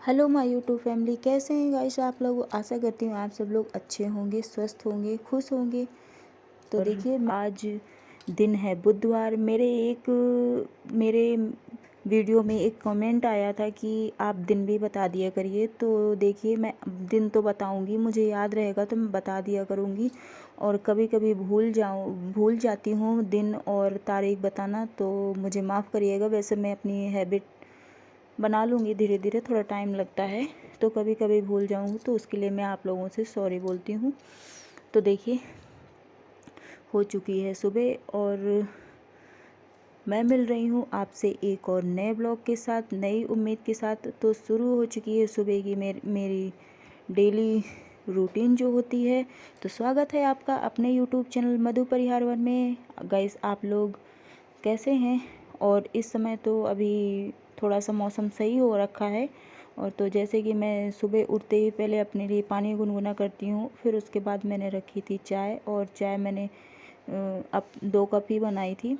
Hello my YouTube family, कैसे हैं guys आप लोग। आशा करती हूँ आप सब लोग अच्छे होंगे, स्वस्थ होंगे, खुश होंगे। तो देखिए आज दिन है बुधवार। मेरे वीडियो में एक कमेंट आया था कि आप दिन भी बता दिया करिए। तो देखिए मैं दिन तो बताऊंगी, मुझे याद रहेगा तो मैं बता दिया करूंगी। और कभी कभी भूल जाती हूँ दिन और तारीख बताना, तो मुझे माफ़ करिएगा। वैसे मैं अपनी हैबिट बना लूँगी धीरे धीरे, थोड़ा टाइम लगता है तो कभी कभी भूल जाऊँगी, तो उसके लिए मैं आप लोगों से सॉरी बोलती हूँ। तो देखिए हो चुकी है सुबह और मैं मिल रही हूँ आपसे एक और नए ब्लॉग के साथ, नई उम्मीद के साथ। तो शुरू हो चुकी है सुबह की मेरी डेली रूटीन जो होती है। तो स्वागत है आपका अपने यूट्यूब चैनल मधु परिहार वन में। गाइस आप लोग कैसे हैं। और इस समय तो अभी थोड़ा सा मौसम सही हो रखा है। और तो जैसे कि मैं सुबह उठते ही पहले अपने लिए पानी गुनगुना करती हूँ, फिर उसके बाद मैंने रखी थी चाय। और चाय मैंने अब 2 कप ही बनाई थी।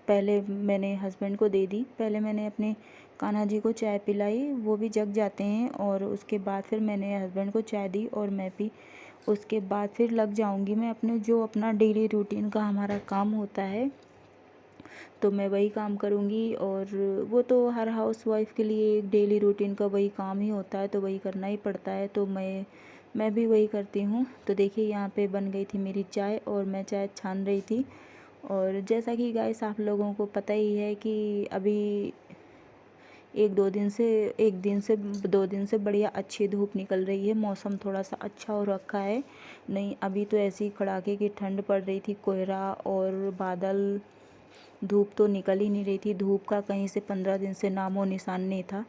पहले मैंने हस्बैंड को दे दी, पहले मैंने अपने कान्हा जी को चाय पिलाई, वो भी जग जाते हैं। और उसके बाद फिर मैंने हस्बैंड को चाय दी और मैं पी। उसके बाद फिर लग जाऊंगी मैं अपना डेली रूटीन का हमारा काम होता है, तो मैं वही काम करूँगी। और वो तो हर हाउसवाइफ के लिए एक डेली रूटीन का वही काम ही होता है, तो वही करना ही पड़ता है। तो मैं भी वही करती हूँ। तो देखिए यहाँ पे बन गई थी मेरी चाय और मैं चाय छान रही थी। और जैसा कि गाइस आप लोगों को पता ही है कि अभी एक दो दिन से बढ़िया अच्छी धूप निकल रही है। मौसम थोड़ा सा अच्छा हो रखा है। नहीं अभी तो ऐसी कड़ाके की ठंड पड़ रही थी, कोहरा और बादल, धूप तो निकल ही नहीं रही थी। धूप का कहीं से 15 दिन से नामो निशान नहीं था।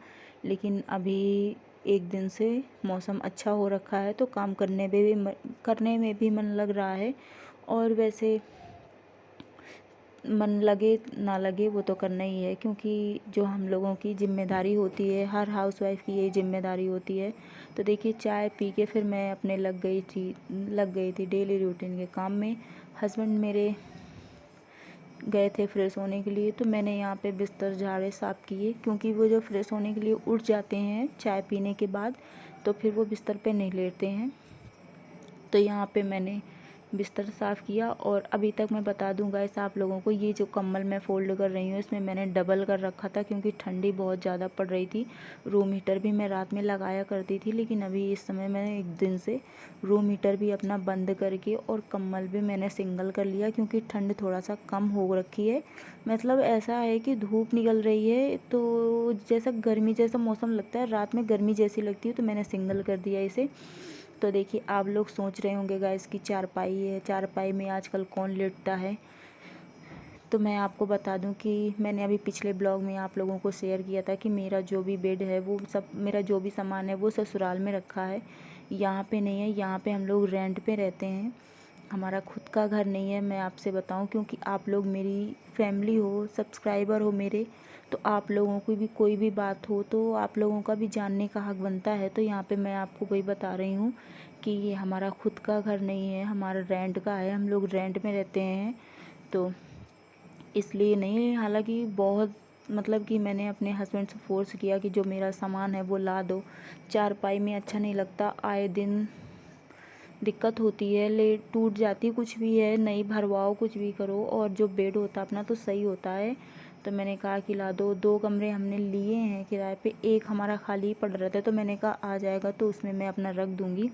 लेकिन अभी एक दिन से मौसम अच्छा हो रखा है, तो काम करने में भी मन लग रहा है। और वैसे मन लगे ना लगे वो तो करना ही है, क्योंकि जो हम लोगों की जिम्मेदारी होती है, हर हाउसवाइफ की यही जिम्मेदारी होती है। तो देखिए चाय पी के फिर मैं अपने लग गई थी डेली रूटीन के काम में। हस्बैंड मेरे गए थे फ्रेश होने के लिए, तो मैंने यहाँ पे बिस्तर झाड़े साफ़ किए, क्योंकि वो जो फ्रेश होने के लिए उठ जाते हैं चाय पीने के बाद, तो फिर वो बिस्तर पे नहीं लेटते हैं। तो यहाँ पे मैंने बिस्तर साफ़ किया। और अभी तक मैं बता दूँ गाइस आप लोगों को, ये जो कम्बल मैं फ़ोल्ड कर रही हूँ इसमें मैंने डबल कर रखा था, क्योंकि ठंडी बहुत ज़्यादा पड़ रही थी। रूम हीटर भी मैं रात में लगाया करती थी, लेकिन अभी इस समय मैंने एक दिन से रूम हीटर भी अपना बंद करके और कम्बल भी मैंने सिंगल कर लिया, क्योंकि ठंड थोड़ा सा कम हो रखी है। मतलब ऐसा है कि धूप निकल रही है तो जैसा गर्मी जैसा मौसम लगता है, रात में गर्मी जैसी लगती है, तो मैंने सिंगल कर दिया इसे। तो देखिए आप लोग सोच रहे होंगे गाइस की चारपाई है, चारपाई में आजकल कौन लेटता है। तो मैं आपको बता दूं कि मैंने अभी पिछले ब्लॉग में आप लोगों को शेयर किया था कि मेरा जो भी बेड है वो सब, मेरा जो भी सामान है वो ससुराल में रखा है, यहाँ पे नहीं है। यहाँ पे हम लोग रेंट पे रहते हैं, हमारा खुद का घर नहीं है। मैं आपसे बताऊं, क्योंकि आप लोग मेरी फैमिली हो, सब्सक्राइबर हो मेरे, तो आप लोगों की भी कोई भी बात हो तो आप लोगों का भी जानने का हक बनता है। तो यहाँ पे मैं आपको वही बता रही हूँ कि ये हमारा खुद का घर नहीं है, हमारा रेंट का है, हम लोग रेंट में रहते हैं। तो इसलिए नहीं, हालांकि बहुत मतलब कि मैंने अपने हस्बैंड से फोर्स किया कि जो मेरा सामान है वो ला दो, चारपाई में अच्छा नहीं लगता, आए दिन दिक्कत होती है, ले टूट जाती, कुछ भी है नहीं भरवाओ कुछ भी करो, और जो बेड होता है अपना तो सही होता है। तो मैंने कहा कि ला दो। 2 कमरे हमने लिए हैं किराए पे, एक हमारा खाली पड़ रहा था, तो मैंने कहा आ जाएगा तो उसमें मैं अपना रख दूँगी।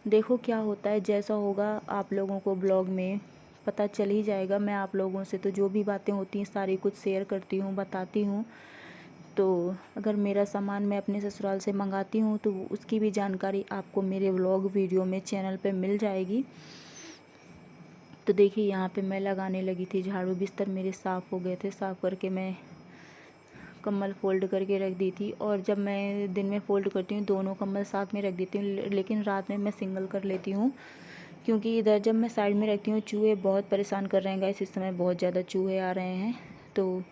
देखो क्या होता है, जैसा होगा आप लोगों को ब्लॉग में पता चल ही जाएगा। मैं आप लोगों से तो जो भी बातें होती हैं सारी कुछ शेयर करती हूँ, बताती हूँ। तो अगर मेरा सामान मैं अपने ससुराल से मंगाती हूँ तो उसकी भी जानकारी आपको मेरे व्लॉग वीडियो में चैनल पे मिल जाएगी। तो देखिए यहाँ पे मैं लगाने लगी थी झाड़ू, बिस्तर मेरे साफ़ हो गए थे, साफ़ करके मैं कम्बल फ़ोल्ड करके रख दी थी। और जब मैं दिन में फ़ोल्ड करती हूँ दोनों कम्बल साथ में रख देती हूँ, लेकिन रात में मैं सिंगल कर लेती हूँ, क्योंकि इधर जब मैं साइड में रखती हूँ चूहे बहुत परेशान कर रहे हैं गाइस, इस समय बहुत ज़्यादा चूहे आ रहे हैं। तो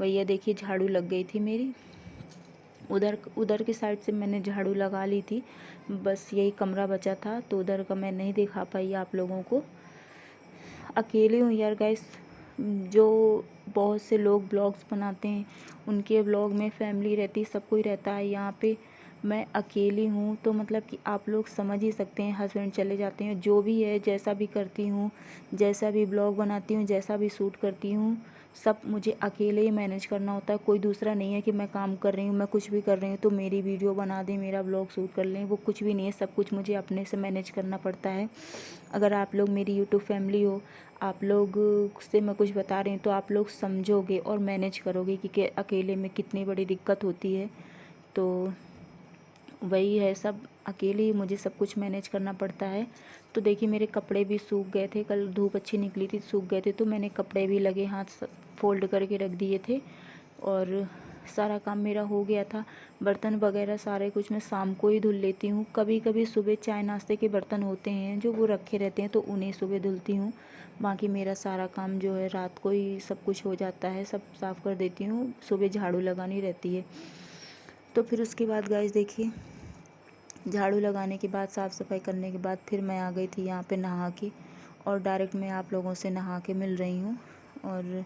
भैया देखिए झाड़ू लग गई थी मेरी, उधर उधर की साइड से मैंने झाड़ू लगा ली थी, बस यही कमरा बचा था, तो उधर का मैं नहीं दिखा पाई आप लोगों को। अकेली हूँ यार गाइस, जो बहुत से लोग ब्लॉग्स बनाते हैं उनके ब्लॉग में फैमिली रहती, सब कोई रहता है। यहाँ पे मैं अकेली हूँ, तो मतलब कि आप लोग समझ ही सकते हैं, हस्बैंड चले जाते हैं, जो भी है, जैसा भी करती हूँ, जैसा भी ब्लॉग बनाती हूँ, जैसा भी शूट करती हूँ, सब मुझे अकेले ही मैनेज करना होता है। कोई दूसरा नहीं है कि मैं काम कर रही हूँ, मैं कुछ भी कर रही हूँ तो मेरी वीडियो बना दें, मेरा ब्लॉग शूट कर लें, वो कुछ भी नहीं है। सब कुछ मुझे अपने से मैनेज करना पड़ता है। अगर आप लोग मेरी यूट्यूब फैमिली हो, आप लोग से मैं कुछ बता रही हूँ तो आप लोग समझोगे और मैनेज करोगे कि अकेले में कितनी बड़ी दिक्कत होती है। तो वही है, सब अकेले ही मुझे सब कुछ मैनेज करना पड़ता है। तो देखिए मेरे कपड़े भी सूख गए थे, कल धूप अच्छी निकली थी, सूख गए थे, तो मैंने कपड़े भी लगे हाथ फोल्ड करके रख दिए थे और सारा काम मेरा हो गया था। बर्तन वगैरह सारे कुछ मैं शाम को ही धुल लेती हूँ। कभी कभी सुबह चाय नाश्ते के बर्तन होते हैं जो वो रखे रहते हैं तो उन्हें सुबह धुलती हूँ। बाकी मेरा सारा काम जो है रात को ही सब कुछ हो जाता है, सब साफ़ कर देती हूँ, सुबह झाड़ू लगानी रहती है। तो फिर उसके बाद गाइस देखिए, झाड़ू लगाने के बाद, साफ़ सफाई करने के बाद फिर मैं आ गई थी यहाँ पे नहा के, और डायरेक्ट मैं आप लोगों से नहा के मिल रही हूँ। और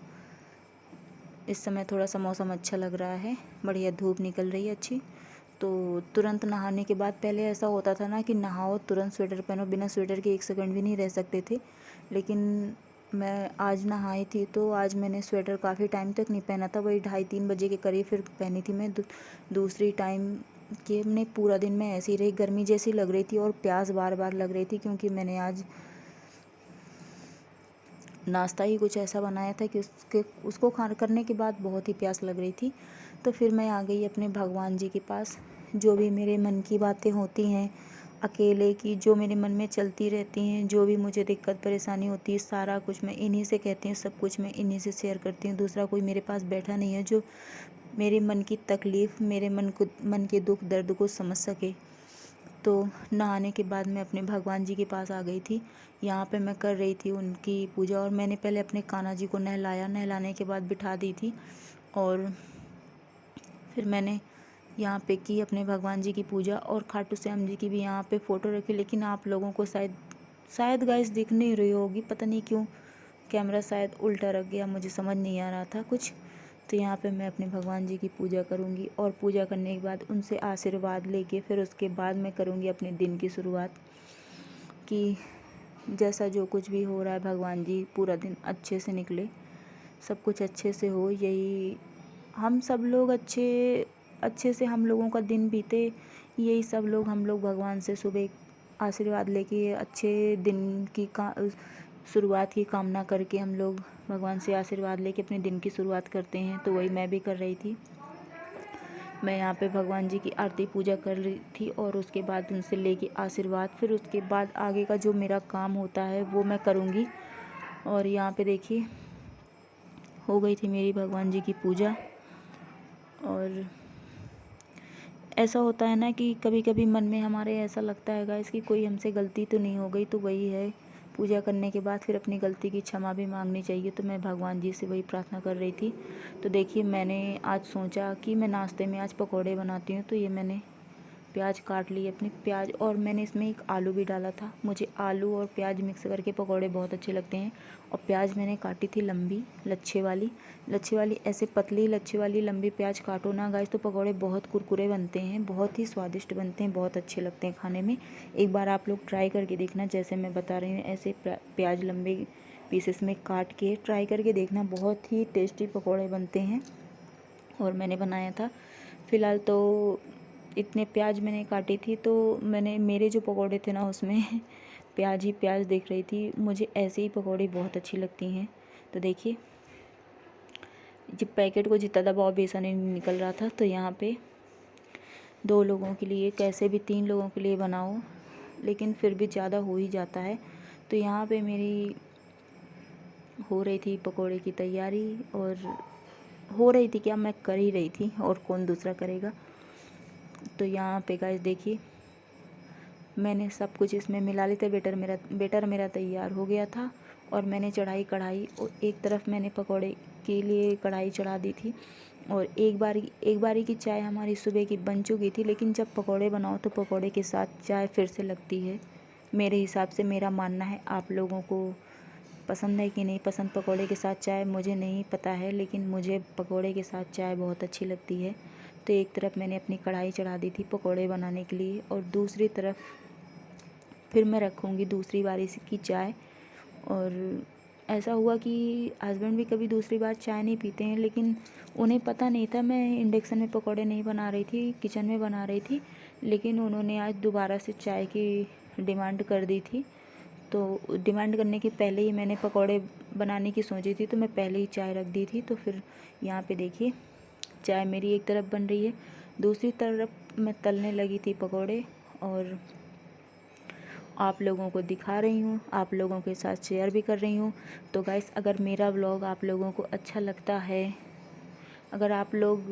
इस समय थोड़ा सा मौसम अच्छा लग रहा है, बढ़िया धूप निकल रही है अच्छी। तो तुरंत नहाने के बाद, पहले ऐसा होता था ना कि नहाओ तुरंत स्वेटर पहनो, बिना स्वेटर के 1 सेकंड भी नहीं रह सकते थे। लेकिन मैं आज नहाई थी तो आज मैंने स्वेटर काफ़ी टाइम तक नहीं पहना था, वही 2:30-3 बजे के करीब फिर पहनी थी मैं दूसरी टाइम। कि हमने पूरा दिन में ऐसी रही, गर्मी जैसी लग रही थी और प्यास बार बार लग रही थी, क्योंकि मैंने आज नाश्ता ही कुछ ऐसा बनाया था कि उसको खाना करने के बाद बहुत ही प्यास लग रही थी। तो फिर मैं आ गई अपने भगवान जी के पास। जो भी मेरे मन की बातें होती हैं अकेले की, जो मेरे मन में चलती रहती हैं, जो भी मुझे दिक्कत परेशानी होती है, सारा कुछ मैं इन्हीं से कहती हूँ, सब कुछ मैं इन्हीं से शेयर करती हूँ। दूसरा कोई मेरे पास बैठा नहीं है जो मेरे मन की तकलीफ़, मेरे मन के दुख दर्द को समझ सके। तो नहाने के बाद मैं अपने भगवान जी के पास आ गई थी। यहाँ पे मैं कर रही थी उनकी पूजा, और मैंने पहले अपने कान्हा जी को नहलाया, नहलाने के बाद बिठा दी थी, और फिर मैंने यहाँ पे की अपने भगवान जी की पूजा, और खाटू श्याम जी की भी यहाँ पे फ़ोटो रखी। लेकिन आप लोगों को शायद गाइस दिख नहीं रही होगी, पता नहीं क्यों कैमरा शायद उल्टा रख गया, मुझे समझ नहीं आ रहा था कुछ। तो यहाँ पे मैं अपने भगवान जी की पूजा करूँगी, और पूजा करने के बाद उनसे आशीर्वाद लेके फिर उसके बाद मैं करूँगी अपने दिन की शुरुआत। कि जैसा जो कुछ भी हो रहा है, भगवान जी पूरा दिन अच्छे से निकले, सब कुछ अच्छे से हो, यही हम सब लोग अच्छे से हम लोगों का दिन बीते, यही सब लोग हम लोग भगवान से सुबह आशीर्वाद लेके अच्छे दिन की शुरुआत की कामना करके हम लोग भगवान से आशीर्वाद लेके अपने दिन की शुरुआत करते हैं। तो वही मैं भी कर रही थी। मैं यहाँ पे भगवान जी की आरती पूजा कर रही थी, और उसके बाद उनसे लेके आशीर्वाद, फिर उसके बाद आगे का जो मेरा काम होता है वो मैं करूँगी। और यहाँ पे देखिए हो गई थी मेरी भगवान जी की पूजा। और ऐसा होता है ना कि कभी कभी मन में हमारे ऐसा लगता है गाइस कि कोई हमसे गलती तो नहीं हो गई, तो वही है, पूजा करने के बाद फिर अपनी गलती की क्षमा भी मांगनी चाहिए। तो मैं भगवान जी से वही प्रार्थना कर रही थी। तो देखिए मैंने आज सोचा कि मैं नाश्ते में आज पकौड़े बनाती हूँ, तो ये मैंने प्याज काट लिए अपने, प्याज, और मैंने इसमें एक आलू भी डाला था। मुझे आलू और प्याज मिक्स करके पकौड़े बहुत अच्छे लगते हैं। और प्याज मैंने काटी थी लंबी, लच्छे वाली, ऐसे पतली लच्छे वाली लंबी प्याज काटो ना गाइस, तो पकौड़े बहुत कुरकुरे बनते हैं, बहुत ही स्वादिष्ट बनते हैं, बहुत अच्छे लगते हैं खाने में। एक बार आप लोग ट्राई करके देखना, जैसे मैं बता रही हूँ ऐसे प्याज लंबे पीसेस में काट के ट्राई करके देखना, बहुत ही टेस्टी पकौड़े बनते हैं। और मैंने बनाया था। फ़िलहाल तो इतने प्याज मैंने काटी थी, तो मैंने मेरे जो पकौड़े थे ना उसमें प्याज ही प्याज दिख रही थी। मुझे ऐसे ही पकौड़े बहुत अच्छी लगती हैं। तो देखिए जब पैकेट को जितना दबाओ बेसन ही नहीं निकल रहा था। तो यहाँ पे 2 लोगों के लिए, कैसे भी 3 लोगों के लिए बनाओ, लेकिन फिर भी ज़्यादा हो ही जाता है। तो यहाँ पे मेरी हो रही थी पकौड़े की तैयारी, और हो रही थी क्या, मैं कर ही रही थी, और कौन दूसरा करेगा। तो यहाँ पे गाइस देखिए मैंने सब कुछ इसमें मिला लिए थे। बेटर मेरा तैयार हो गया था, और मैंने चढ़ाई कढ़ाई, और एक तरफ मैंने पकौड़े के लिए कढ़ाई चढ़ा दी थी। और एक बारी की चाय हमारी सुबह की बन चुकी थी। लेकिन जब पकौड़े बनाओ तो पकौड़े के साथ चाय फिर से लगती है, मेरे हिसाब से, मेरा मानना है। आप लोगों को पसंद है कि नहीं पसंद पकौड़े के साथ चाय, मुझे नहीं पता है, लेकिन मुझे पकौड़े के साथ चाय बहुत अच्छी लगती है। तो एक तरफ मैंने अपनी कढ़ाई चढ़ा दी थी पकोड़े बनाने के लिए, और दूसरी तरफ फिर मैं रखूँगी दूसरी बारी की चाय। और ऐसा हुआ कि हस्बैंड भी कभी दूसरी बार चाय नहीं पीते हैं, लेकिन उन्हें पता नहीं था मैं इंडक्शन में पकोड़े नहीं बना रही थी, किचन में बना रही थी। लेकिन उन्होंने आज दोबारा से चाय की डिमांड कर दी थी। तो डिमांड करने के पहले ही मैंने पकोड़े बनाने की सोची थी, तो मैं पहले ही चाय रख दी थी। तो फिर यहाँ पे देखिए चाय मेरी एक तरफ बन रही है, दूसरी तरफ मैं तलने लगी थी पकोड़े, और आप लोगों को दिखा रही हूँ, आप लोगों के साथ शेयर भी कर रही हूँ। तो गाइस, अगर मेरा व्लॉग आप लोगों को अच्छा लगता है, अगर आप लोग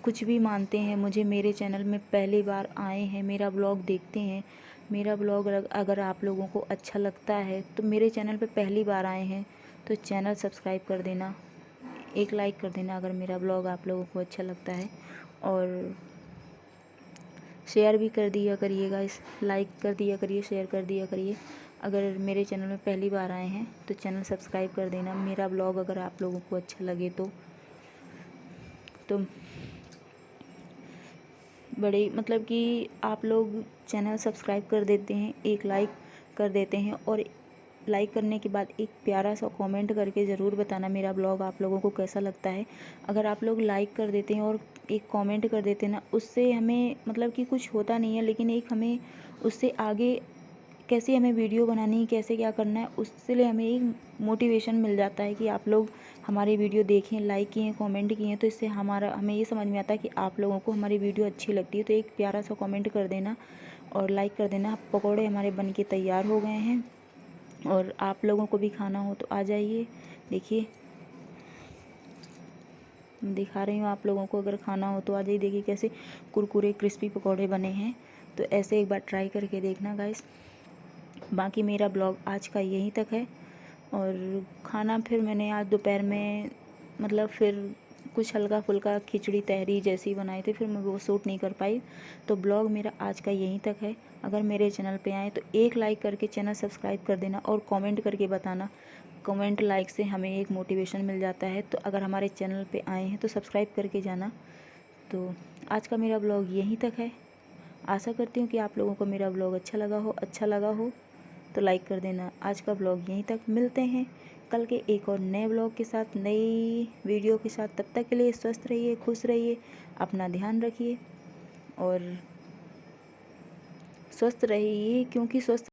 कुछ भी मानते हैं, मुझे मेरे चैनल में पहली बार आए हैं, मेरा व्लॉग देखते हैं, मेरा व्लॉग अगर आप लोगों को अच्छा लगता है, तो मेरे चैनल पे पहली बार आए हैं तो चैनल सब्सक्राइब कर देना, एक लाइक कर देना अगर मेरा व्लॉग आप लोगों को अच्छा लगता है, और शेयर भी कर दिया करिए गाइस, लाइक कर दिया करिए, शेयर कर दिया करिए। अगर मेरे चैनल में पहली बार आए हैं तो चैनल सब्सक्राइब कर देना, मेरा व्लॉग अगर आप लोगों को अच्छा लगे तो बड़े मतलब कि आप लोग चैनल सब्सक्राइब कर देते हैं, एक लाइक कर देते हैं, और लाइक करने के बाद एक प्यारा सा कमेंट करके ज़रूर बताना मेरा ब्लॉग आप लोगों को कैसा लगता है। अगर आप लोग लाइक कर देते हैं और एक कमेंट कर देते हैं ना, उससे हमें मतलब कि कुछ होता नहीं है, लेकिन एक हमें उससे आगे कैसे हमें वीडियो बनानी है, कैसे क्या करना है, उससे लिए हमें एक मोटिवेशन मिल जाता है कि आप लोग हमारी वीडियो देखें, लाइक किए, कमेंट किए, तो इससे हमें ये समझ में आता है कि आप लोगों को हमारी वीडियो अच्छी लगती है। तो एक प्यारा सा कमेंट कर देना और लाइक कर देना। पकौड़े हमारे बन के तैयार हो गए हैं, और आप लोगों को भी खाना हो तो आ जाइए। देखिए दिखा रही हूँ आप लोगों को, अगर खाना हो तो आ जाइए। देखिए कैसे कुरकुरे क्रिस्पी पकौड़े बने हैं, तो ऐसे एक बार ट्राई करके देखना गाइस। बाकी मेरा ब्लॉग आज का यहीं तक है, और खाना फिर मैंने आज दोपहर में मतलब फिर कुछ हल्का फुल्का खिचड़ी तहरी जैसी बनाई थी, फिर मैं वो शूट नहीं कर पाई। तो ब्लॉग मेरा आज का यहीं तक है। अगर मेरे चैनल पे आए तो एक लाइक करके चैनल सब्सक्राइब कर देना, और कमेंट करके बताना। कमेंट लाइक से हमें एक मोटिवेशन मिल जाता है। तो अगर हमारे चैनल पे आए हैं तो सब्सक्राइब करके जाना। तो आज का मेरा ब्लॉग यहीं तक है। आशा करती हूँ कि आप लोगों को मेरा ब्लॉग अच्छा लगा हो तो लाइक कर देना। आज का ब्लॉग यहीं तक, मिलते हैं कल के एक और नए ब्लॉग के साथ, नई वीडियो के साथ। तब तक के लिए स्वस्थ रहिए, खुश रहिए, अपना ध्यान रखिए और स्वस्थ रहिए, क्योंकि स्वस्थ